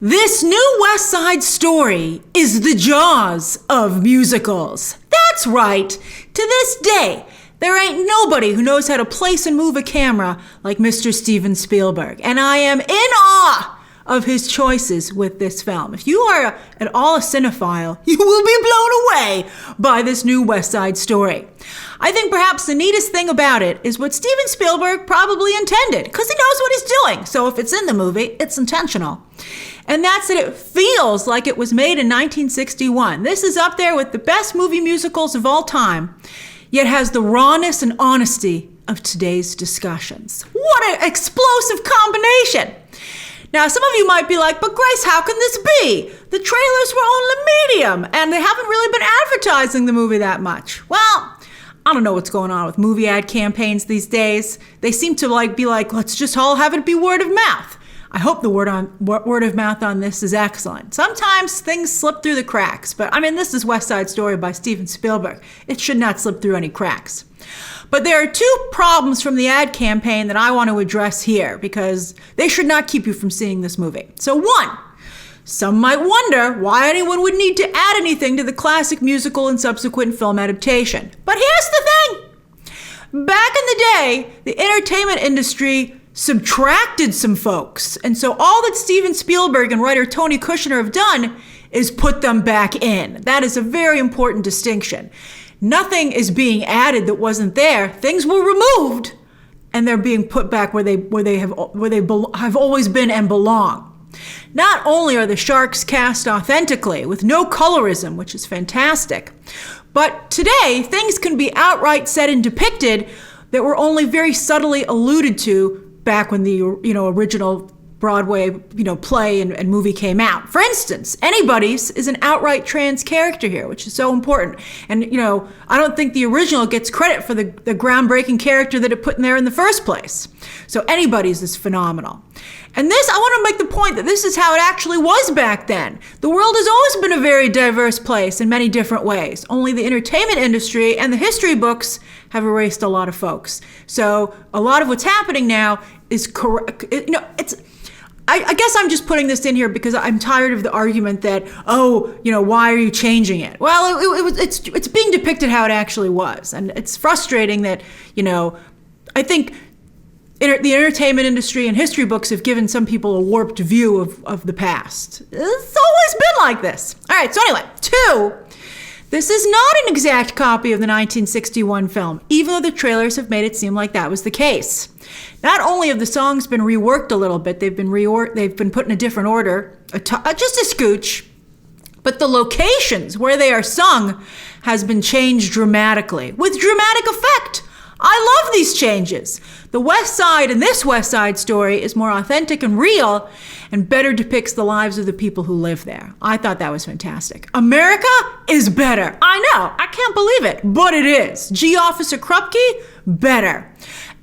This new West Side Story is the Jaws of musicals. That's right. To this day, there ain't nobody who knows how to place and move a camera like Mr. Steven Spielberg. And I am in awe of his choices with this film. If you are at all a cinephile, you will be blown away by this new West Side Story. I think perhaps the neatest thing about it is what Steven Spielberg probably intended, because he knows what he's doing. So if it's in the movie, it's intentional. And that's that it feels like it was made in 1961. This is up there with the best movie musicals of all time, yet has the rawness and honesty of today's discussions. What an explosive combination! Now, some of you might be like, but Grace, how can this be? The trailers were only medium, and they haven't really been advertising the movie that much. Well, I don't know what's going on with movie ad campaigns these days. They seem to be like, let's just all have it be word of mouth. I hope the word of mouth on this is excellent. Sometimes things slip through the cracks, but I mean, this is West Side Story by Steven Spielberg. It should not slip through any cracks. But there are two problems from the ad campaign that I want to address here because they should not keep you from seeing this movie. So one, some might wonder why anyone would need to add anything to the classic musical and subsequent film adaptation. But here's the thing. Back in the day, the entertainment industry subtracted some folks. And so all that Steven Spielberg and writer Tony Kushner have done is put them back in. That is a very important distinction. Nothing is being added that wasn't there. Things were removed and they're being put back where they have always been and belong. Not only are the sharks cast authentically with no colorism, which is fantastic, but today things can be outright said and depicted that were only very subtly alluded to back when the original Broadway play and movie came out. For instance, Anybody's is an outright trans character here, which is so important. And I don't think the original gets credit for the groundbreaking character that it put in there in the first place. So Anybody's is phenomenal. And this, I want to make the point that this is how it actually was back then. The world has always been a very diverse place in many different ways. Only the entertainment industry and the history books have erased a lot of folks. So a lot of what's happening now is correct. I guess I'm just putting this in here because I'm tired of the argument that, why are you changing it? Well, it's being depicted how it actually was. And it's frustrating that, I think the entertainment industry and history books have given some people a warped view of the past. It's always been like this. All right, so anyway, two, this is not an exact copy of the 1961 film, even though the trailers have made it seem like that was the case. Not only have the songs been reworked a little bit, they've been put in a different order, just a scooch, but the locations where they are sung has been changed dramatically, with dramatic effect. I love these changes. The West Side in this West Side Story is more authentic and real and better depicts the lives of the people who live there. I thought that was fantastic. America is better. I know, I can't believe it, but it is. G. Officer Krupke, better.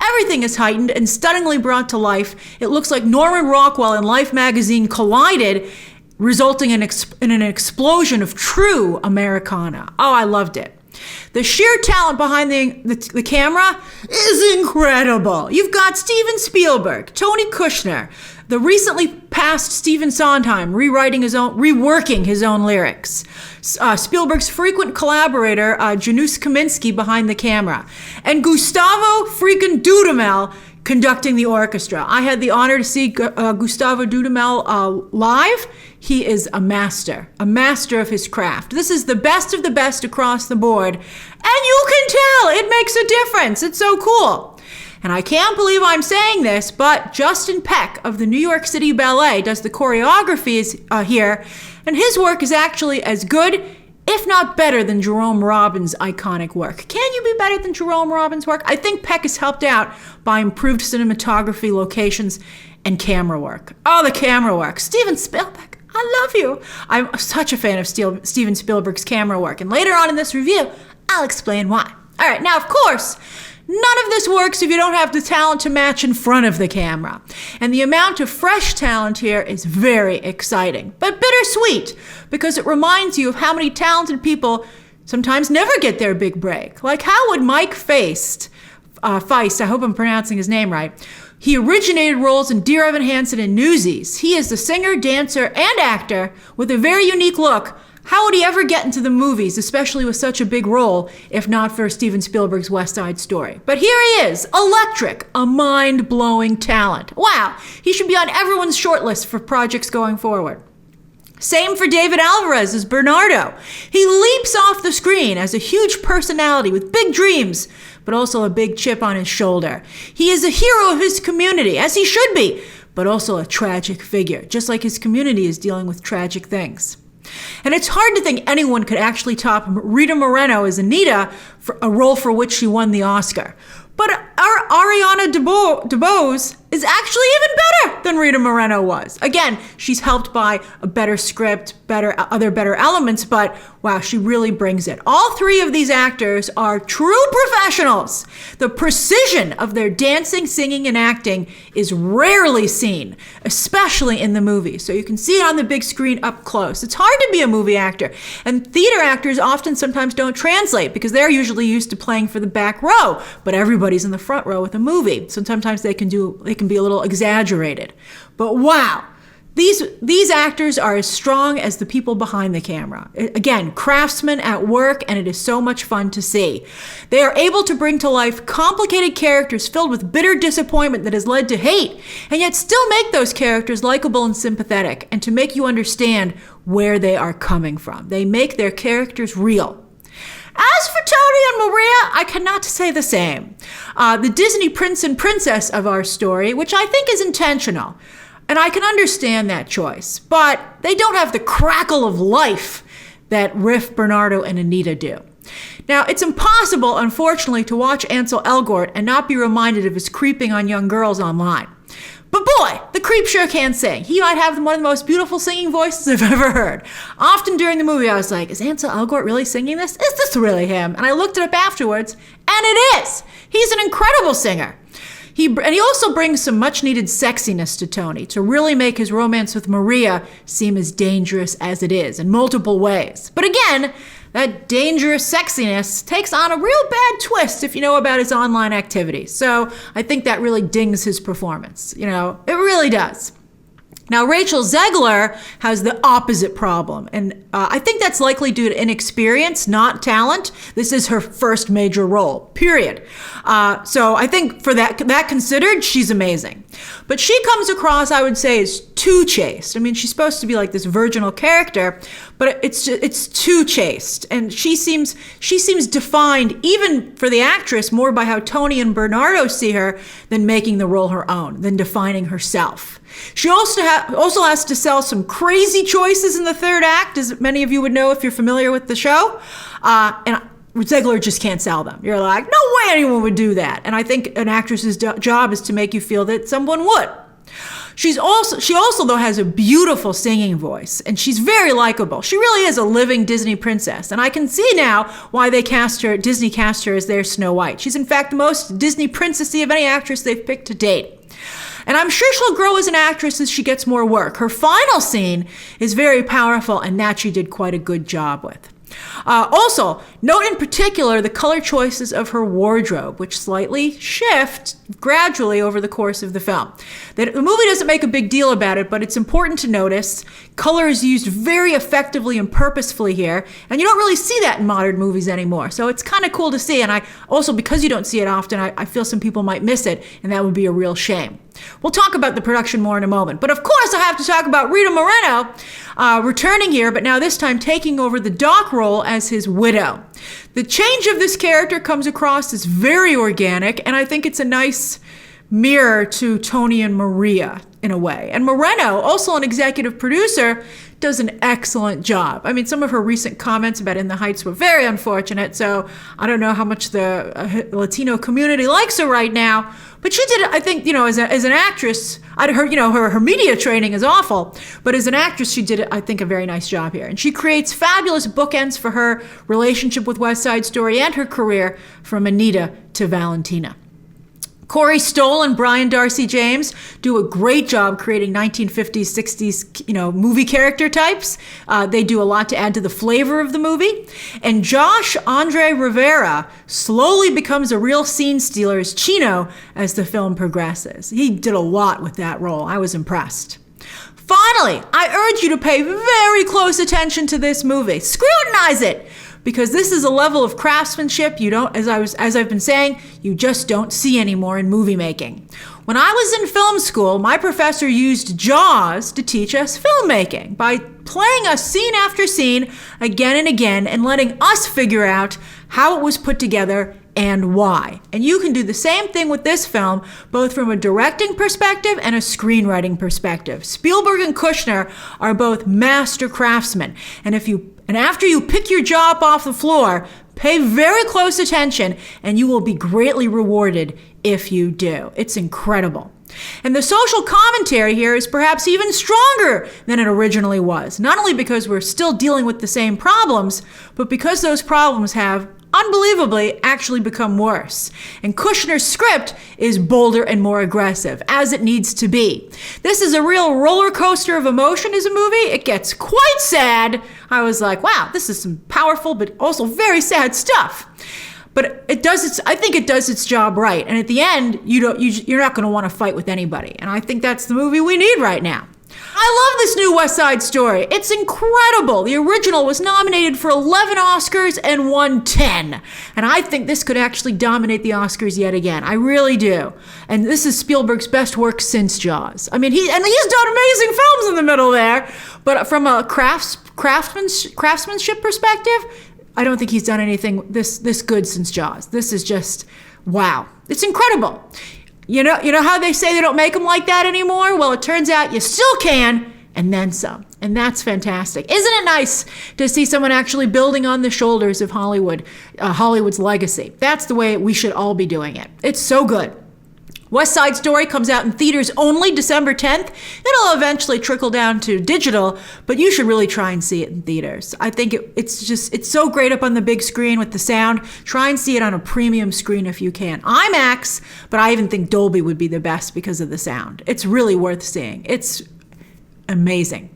Everything is heightened and stunningly brought to life. It looks like Norman Rockwell and Life magazine collided, resulting in an explosion of true Americana. Oh, I loved it. The sheer talent behind the camera is incredible. You've got Steven Spielberg, Tony Kushner, the recently passed Stephen Sondheim reworking his own lyrics. Spielberg's frequent collaborator, Janusz Kaminski behind the camera, and Gustavo freaking Dudamel conducting the orchestra. I had the honor to see Gustavo Dudamel live. He is a master of his craft. This is the best of the best across the board. And you can tell it makes a difference. It's so cool. And I can't believe I'm saying this, but Justin Peck of the New York City Ballet does the choreography here, and his work is actually as good, if not better, than Jerome Robbins' iconic work. Can you be better than Jerome Robbins' work? I think Peck is helped out by improved cinematography, locations, and camera work. Oh, the camera work. Steven Spielberg, I love you. I'm such a fan of Steven Spielberg's camera work, and later on in this review, I'll explain why. All right, now, of course, none of this works if you don't have the talent to match in front of the camera. And the amount of fresh talent here is very exciting, but bittersweet, because it reminds you of how many talented people sometimes never get their big break. Like how would Mike Faist, I hope I'm pronouncing his name right, He originated roles in Dear Evan Hansen and Newsies. He is the singer, dancer, and actor with a very unique look. How would he ever get into the movies, especially with such a big role, if not for Steven Spielberg's West Side Story? But here he is, electric, a mind-blowing talent. Wow, he should be on everyone's shortlist for projects going forward. Same for David Alvarez as Bernardo. He leaps off the screen as a huge personality with big dreams, but also a big chip on his shoulder. He is a hero of his community, as he should be, but also a tragic figure, just like his community is dealing with tragic things. And it's hard to think anyone could actually top Rita Moreno as Anita, for a role for which she won the Oscar. But our Ariana DeBose is actually even better than Rita Moreno was. Again, she's helped by a better script, other better elements, but wow, she really brings it. All three of these actors are true professionals. The precision of their dancing, singing, and acting is rarely seen, especially in the movie. So you can see it on the big screen up close. It's hard to be a movie actor, and theater actors sometimes don't translate because they're usually used to playing for the back row, but everybody's in the front row with a movie. So sometimes they can be a little exaggerated. But wow, these actors are as strong as the people behind the camera. Again, craftsmen at work, and it is so much fun to see. They are able to bring to life complicated characters filled with bitter disappointment that has led to hate, and yet still make those characters likable and sympathetic, and to make you understand where they are coming from. They make their characters real. As for Tony and Maria, I cannot say the same. The Disney prince and princess of our story, which I think is intentional, and I can understand that choice, but they don't have the crackle of life that Riff, Bernadro, and Anita do. Now, it's impossible, unfortunately, to watch Ansel Elgort and not be reminded of his creeping on young girls online. But boy, the creep sure can sing. He might have one of the most beautiful singing voices I've ever heard. Often during the movie, I was like, is Ansel Elgort really singing this? Is this really him? And I looked it up afterwards, and it is. He's an incredible singer. He also brings some much-needed sexiness to Tony to really make his romance with Maria seem as dangerous as it is in multiple ways. But again, that dangerous sexiness takes on a real bad twist if you know about his online activities. So I think that really dings his performance. It really does. Now, Rachel Zegler has the opposite problem, and I think that's likely due to inexperience, not talent. This is her first major role, period. So I think for that considered, she's amazing. But she comes across, I would say, as too chaste. I mean, she's supposed to be like this virginal character, but it's too chaste. And she seems defined, even for the actress, more by how Tony and Bernardo see her than making the role her own, than defining herself. She also has to sell some crazy choices in the third act, as many of you would know if you're familiar with the show. And Zegler just can't sell them. You're like, no way anyone would do that. And I think an actress's job is to make you feel that someone would. She also though has a beautiful singing voice, and she's very likable. She really is a living Disney princess, and I can see now why Disney cast her as their Snow White. She's in fact the most Disney princessy of any actress they've picked to date. And I'm sure she'll grow as an actress as she gets more work. Her final scene is very powerful, and that she did quite a good job with. Also, note in particular the color choices of her wardrobe, which slightly shift gradually over the course of the film. The movie doesn't make a big deal about it, but it's important to notice color is used very effectively and purposefully here, and you don't really see that in modern movies anymore. So it's kind of cool to see, and I also, because you don't see it often, I feel some people might miss it, and that would be a real shame. We'll talk about the production more in a moment. But of course, I have to talk about Rita Moreno returning here, but now this time taking over the Doc role as his widow. The change of this character comes across as very organic, and I think it's a nice mirror to Tony and Maria in a way. And Moreno, also an executive producer, does an excellent job. I mean, some of her recent comments about In the Heights were very unfortunate, so I don't know how much the Latino community likes her right now. But she did it, I think, as an actress, her media training is awful, but as an actress, she did, I think, a very nice job here. And she creates fabulous bookends for her relationship with West Side Story and her career from Anita to Valentina. Corey Stoll and Brian Darcy James do a great job creating 1950s, 60s, movie character types. They do a lot to add to the flavor of the movie. And Josh Andre Rivera slowly becomes a real scene stealer as Chino as the film progresses. He did a lot with that role. I was impressed. Finally, I urge you to pay very close attention to this movie. Scrutinize it, because this is a level of craftsmanship you don't, as I've been saying, you just don't see anymore in movie making. When I was in film school, my professor used Jaws to teach us filmmaking by playing us scene after scene again and again and letting us figure out how it was put together and why. And you can do the same thing with this film, both from a directing perspective and a screenwriting perspective. Spielberg and Kushner are both master craftsmen. And after you pick your jaw up off the floor, pay very close attention and you will be greatly rewarded if you do. It's incredible. And the social commentary here is perhaps even stronger than it originally was, not only because we're still dealing with the same problems, but because those problems have unbelievably actually become worse. And Kushner's script is bolder and more aggressive, as it needs to be. This is a real roller coaster of emotion as a movie. It gets quite sad. I was like, wow, this is some powerful but also very sad stuff. But I think it does its job right. And at the end, you're not going to want to fight with anybody. And I think that's the movie we need right now. I love this new West Side Story. It's incredible. The original was nominated for 11 Oscars and won 10. And I think this could actually dominate the Oscars yet again. I really do. And this is Spielberg's best work since Jaws. I mean, he's done amazing films in the middle there. But from a craftsmanship perspective, I don't think he's done anything this good since Jaws. This is just, wow. It's incredible. You know how they say they don't make them like that anymore? Well, it turns out you still can, and then some. And that's fantastic. Isn't it nice to see someone actually building on the shoulders of Hollywood's legacy? That's the way we should all be doing it. It's so good. West Side Story comes out in theaters only December 10th. It'll eventually trickle down to digital, but you should really try and see it in theaters. I think it's so great up on the big screen with the sound. Try and see it on a premium screen if you can. IMAX, but I even think Dolby would be the best because of the sound. It's really worth seeing. It's amazing.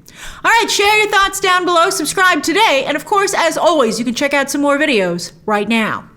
All right, share your thoughts down below, subscribe today, and of course, as always, you can check out some more videos right now.